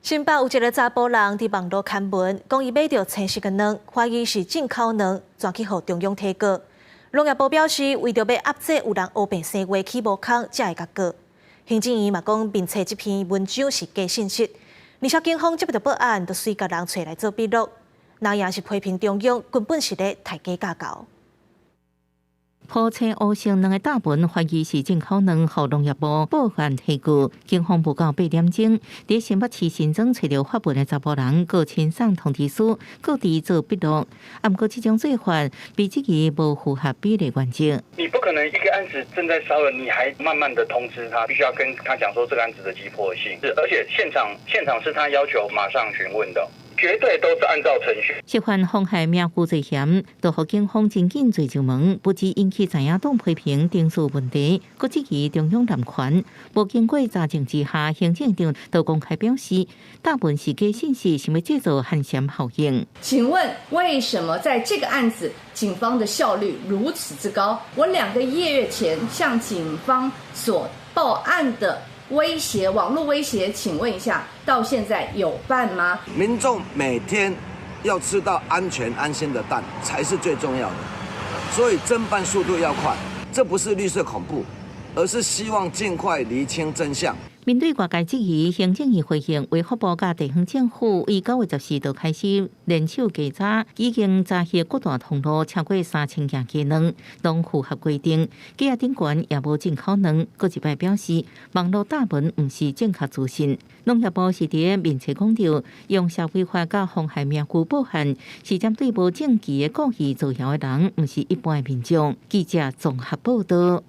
新北有一个查甫人伫网络刊文，讲伊买到青色嘅卵，怀疑是进口卵，转去互中央提告。农业部表示，为着要压制有人乌病生话起无空，才会甲告。行政院嘛讲，并且这篇文章是假信息。而且警方接到报案，就随甲人找来做笔录，那也是批评中央根本是咧抬价架构。铺车乌性两个大本怀疑是进口卵，互农业部报案提告。警方报告8点钟，伫新北市新庄找到发文的查甫人，各亲送通知书，各地做笔录。不过，这种做法比质疑无符合比例原则。你不可能一个案子正在烧了，你还慢慢的通知他，必须要跟他讲说这个案子的急迫性，而且现场是他要求马上询问的。绝对都是按照程序。涉犯妨害名誉罪嫌，都互警方真紧追上门，不止引起在野党批评定数问题，佫质疑中央滥权。无经过查证之下，行政长都公开表示，大部分是假信息，想要制造寒蝉效应。请问为什么在这个案子，警方的效率如此之高？我2个月前向警方所报案的威胁，网络威胁，请问一下，到现在有办吗？民众每天要吃到安全安心的蛋才是最重要的，所以侦办速度要快。这不是绿色恐怖，而是希望尽快厘清真相。面对外界质疑，行政院回应，卫福部甲地方政府于9月14日开始联手稽查，已经查获各大通路超过3000件鸡卵，拢符合规定。记者顶悬也无进口卵，搁一摆表示，网络大文毋是正确资讯。农业部是伫面册讲到，用社会化甲妨害名誉报案，是针对无证据的故意造谣的人，毋是一般的民众。记者综合报道。